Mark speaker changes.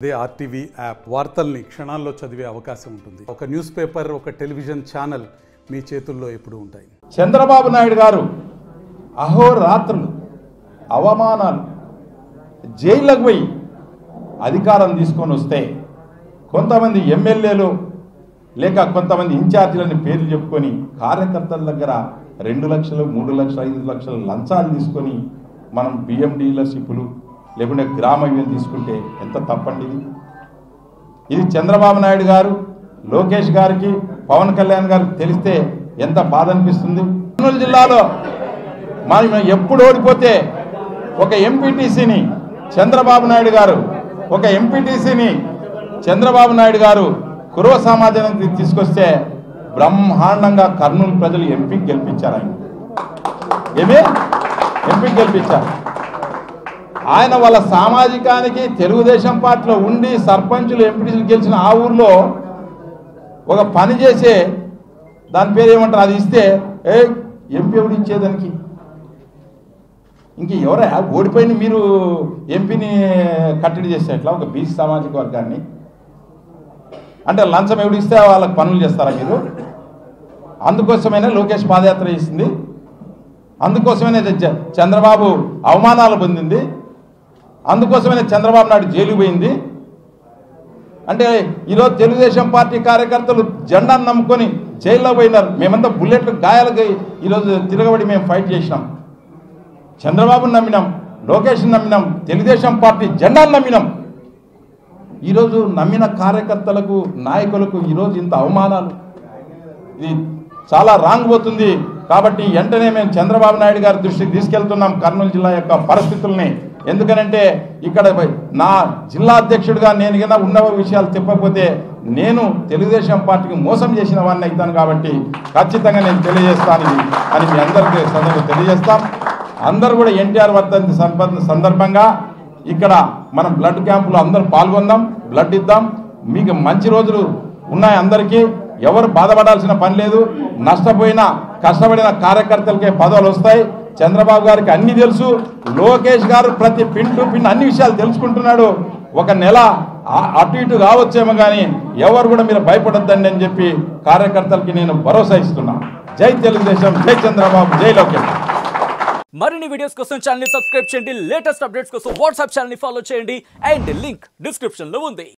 Speaker 1: అదే RTV app వార్తల్ని క్షణాల్లో చదివే అవకాశం ఉంటుంది. ఒక న్యూస్ పేపర్, ఒక టెలివిజన్ ఛానల్ మీ చేతుల్లో ఎప్పుడూ ఉంటాయి.
Speaker 2: చంద్రబాబు నాయుడు గారు అహోరాత్రులు అవమానాలు జైళ్ళకు పోయి అధికారం తీసుకొని వస్తే కొంతమంది ఎమ్మెల్యేలు లేక కొంతమంది ఇన్ఛార్జీలని పేర్లు చెప్పుకొని కార్యకర్తల దగ్గర 2 లక్షలు 3 లక్షలు 5 లక్షలు లంచాలు తీసుకొని మనం బియ్యం డీలర్షిప్లు లేకుంటే గ్రామ ఇవన్నీ తీసుకుంటే ఎంత తప్పండి ఇది చంద్రబాబు నాయుడు గారు లోకేష్ గారికి పవన్ కళ్యాణ్ గారికి తెలిస్తే ఎంత బాధ అనిపిస్తుంది. కర్నూలు జిల్లాలో మనం ఎప్పుడు ఓడిపోతే ఒక ఎంపీటీసీని చంద్రబాబు నాయుడు గారు కురవ సమాజానికి తీసుకొస్తే బ్రహ్మాండంగా కర్నూలు ప్రజలు ఎంపీకి గెలిపించారు. ఎంపీకి గెలిపించారు. ఆయన వాళ్ళ సామాజికానికి తెలుగుదేశం పార్టీలో ఉండి సర్పంచులు ఎంపీటీసీలు గెలిచిన ఆ ఊర్లో ఒక పని చేసే దాని పేరు ఏమంటారు అది ఇస్తే ఎంపీ ఎవడు ఇచ్చేదానికి ఇంక ఎవరా ఓడిపోయిన మీరు ఎంపీని కట్టడి చేస్తే ఎట్లా ఒక బీసీ సామాజిక వర్గాన్ని అంటే లంచం ఎవడు ఇస్తే వాళ్ళకి పనులు చేస్తారా మీరు? అందుకోసమైనా లోకేష్ పాదయాత్ర చేసింది, అందుకోసమైనా చంద్రబాబు అవమానాలు పొందింది, అందుకోసమైనా చంద్రబాబు నాయుడు జైలు పోయింది. అంటే ఈరోజు తెలుగుదేశం పార్టీ కార్యకర్తలు జెండాను నమ్ముకొని జైల్లో పోయినారు. మేమంతా బుల్లెట్లు గాయాలకి ఈరోజు తిరగబడి మేము ఫైట్ చేసినాం. చంద్రబాబును నమ్మినాం, లోకేష్ని నమ్మినాం, తెలుగుదేశం పార్టీ జెండాను నమ్మినాం. ఈరోజు నమ్మిన కార్యకర్తలకు నాయకులకు ఈరోజు ఇంత అవమానాలు, ఇది చాలా రాంగ్ పోతుంది. కాబట్టి వెంటనే మేము చంద్రబాబు నాయుడు గారి దృష్టికి తీసుకెళ్తున్నాం కర్నూలు జిల్లా యొక్క పరిస్థితుల్ని. ఎందుకనంటే ఇక్కడ నా జిల్లా అధ్యక్షుడిగా నేను కన్నా ఉన్న విషయాలు చెప్పకపోతే నేను తెలుగుదేశం పార్టీకి మోసం చేసిన వాడిని అవుతాను. కాబట్టి ఖచ్చితంగా నేను తెలియజేస్తాను అని మీ అందరికీ తెలియజేస్తాం. అందరూ కూడా ఎన్టీఆర్ వర్ధంతి సందర్భంగా ఇక్కడ మనం బ్లడ్ క్యాంపులో అందరూ పాల్గొందాం, బ్లడ్ ఇద్దాం. మీకు మంచి రోజులు ఉన్నాయి. అందరికీ ఎవరు బాధపడాల్సిన పని లేదు. నష్టపోయిన కష్టపడిన కార్యకర్తలకే పదవులు వస్తాయి. చంద్రబాబు గారికి అన్ని తెలుసు, లోకేష్ గారు ప్రతి పిన్ టు పిన్ అన్ని విషయాలు తెలుసుకుంటున్నాడు. ఒక నెల అటు ఇటు కావచ్చేమో కానీ ఎవరు కూడా మీరు భయపడొద్దండి అని చెప్పి కార్యకర్తలకి నేను భరోసా ఇస్తున్నా. జై తెలుగుదేశం, జై చంద్రబాబు, జై లోకేష్.
Speaker 3: మరిన్ని వీడియోస్ కోసం ఛానల్ ని సబ్స్క్రైబ్ చేయండి. లేటెస్ట్ అప్డేట్స్ కోసం వాట్సాప్ ఛానల్ ని ఫాలో చేయండి. అండ్ లింక్ డిస్క్రిప్షన్ లో ఉంది.